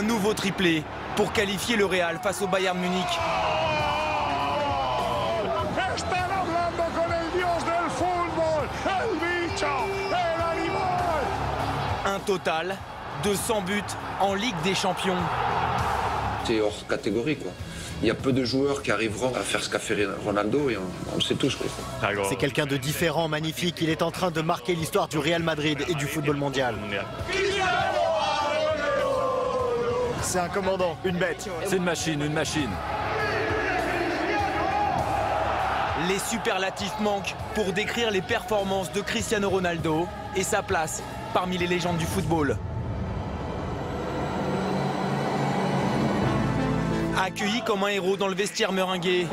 Un nouveau triplé pour qualifier le Real face au Bayern Munich. Un total de 100 buts en Ligue des Champions. C'est hors catégorie, quoi. Il y a peu de joueurs qui arriveront à faire ce qu'a fait Ronaldo et on le sait tous. C'est quelqu'un de différent, magnifique. Il est en train de marquer l'histoire du Real Madrid et du football mondial. C'est un commandant, une bête. C'est une machine, une machine. Les superlatifs manquent pour décrire les performances de Cristiano Ronaldo et sa place parmi les légendes du football. Accueilli comme un héros dans le vestiaire meringué.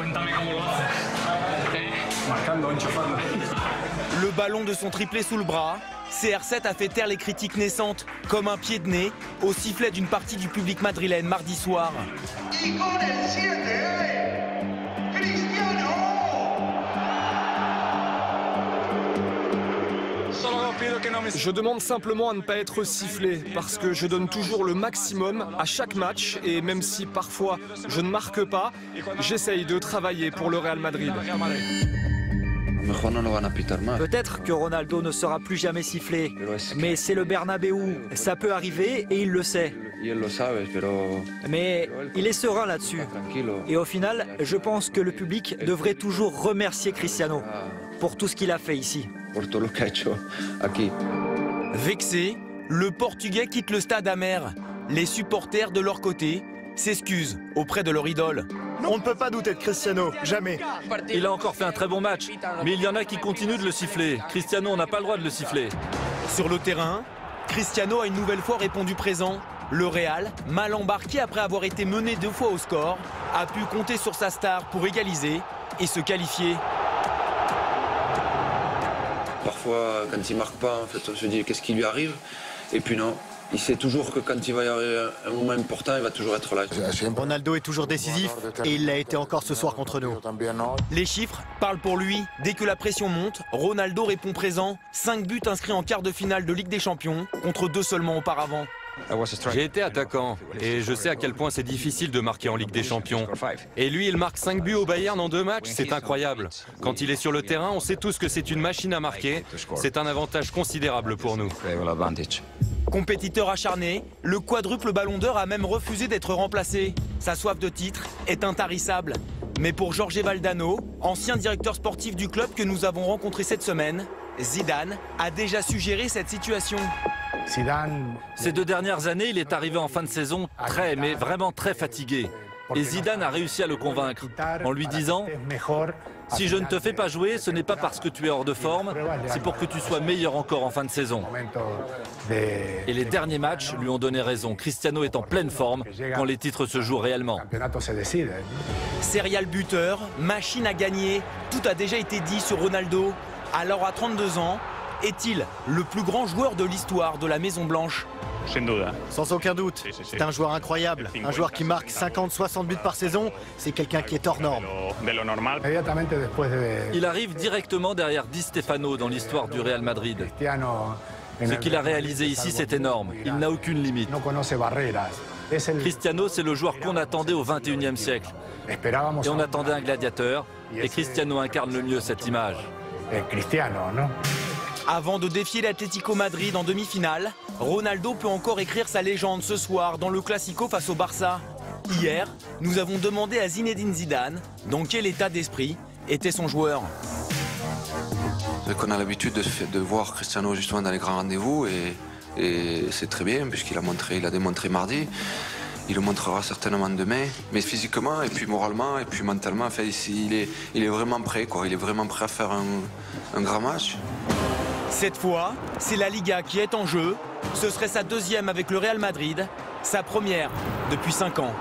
Le ballon de son triplé sous le bras, CR7 a fait taire les critiques naissantes comme un pied de nez au sifflet d'une partie du public madrilène mardi soir. Je demande simplement à ne pas être sifflé parce que je donne toujours le maximum à chaque match et même si parfois je ne marque pas, j'essaye de travailler pour le Real Madrid. Peut-être que Ronaldo ne sera plus jamais sifflé, mais c'est le Bernabéu, ça peut arriver et il le sait. Mais il est serein là-dessus. Et au final, je pense que le public devrait toujours remercier Cristiano pour tout ce qu'il a fait ici. Vexé, le Portugais quitte le stade amer. Les supporters de leur côté s'excusent auprès de leur idole. On ne peut pas douter de Cristiano, jamais. Il a encore fait un très bon match, mais il y en a qui continuent de le siffler. Cristiano, on n'a pas le droit de le siffler. Sur le terrain, Cristiano a une nouvelle fois répondu présent. Le Real, mal embarqué après avoir été mené 2 fois au score, a pu compter sur sa star pour égaliser et se qualifier. Parfois, quand il ne marque pas, en fait, on se dit qu'est-ce qui lui arrive. Et puis non, il sait toujours que quand il va y avoir un moment important, il va toujours être là. Ronaldo est toujours décisif et il l'a été encore ce soir contre nous. Les chiffres parlent pour lui. Dès que la pression monte, Ronaldo répond présent. 5 buts inscrits en quart de finale de Ligue des Champions, contre 2 seulement auparavant. J'ai été attaquant et je sais à quel point c'est difficile de marquer en Ligue des Champions. Et lui, il marque 5 buts au Bayern en 2 matchs, c'est incroyable. Quand il est sur le terrain, on sait tous que c'est une machine à marquer. C'est un avantage considérable pour nous. Compétiteur acharné, le quadruple ballon d'or a même refusé d'être remplacé. Sa soif de titre est intarissable. Mais pour Jorge Valdano, ancien directeur sportif du club que nous avons rencontré cette semaine, Zidane a déjà suggéré cette situation. Ces 2 dernières années, il est arrivé en fin de saison mais vraiment très fatigué. Et Zidane a réussi à le convaincre en lui disant « Si je ne te fais pas jouer, ce n'est pas parce que tu es hors de forme, c'est pour que tu sois meilleur encore en fin de saison. » Et les derniers matchs lui ont donné raison. Cristiano est en pleine forme quand les titres se jouent réellement. Serial buteur, machine à gagner, tout a déjà été dit sur Ronaldo. Alors à 32 ans, est-il le plus grand joueur de l'histoire de la Maison Blanche? Sans aucun doute, c'est un joueur incroyable. Un joueur qui marque 50-60 buts par saison, c'est quelqu'un qui est hors norme. Il arrive directement derrière Di Stefano dans l'histoire du Real Madrid. Ce qu'il a réalisé ici, c'est énorme. Il n'a aucune limite. Cristiano, c'est le joueur qu'on attendait au XXIe siècle. Et on attendait un gladiateur, et Cristiano incarne le mieux cette image. Avant de défier l'Atlético Madrid en demi-finale, Ronaldo peut encore écrire sa légende ce soir dans le Classico face au Barça. Hier, nous avons demandé à Zinedine Zidane dans quel état d'esprit était son joueur. On a l'habitude de voir Cristiano justement dans les grands rendez-vous et c'est très bien puisqu'il a démontré mardi. Il le montrera certainement demain, mais physiquement et puis moralement et puis mentalement, enfin, il est vraiment prêt, quoi. Il est vraiment prêt à faire un grand match. Cette fois, c'est la Liga qui est en jeu. Ce serait sa 2e avec le Real Madrid, sa première depuis 5 ans.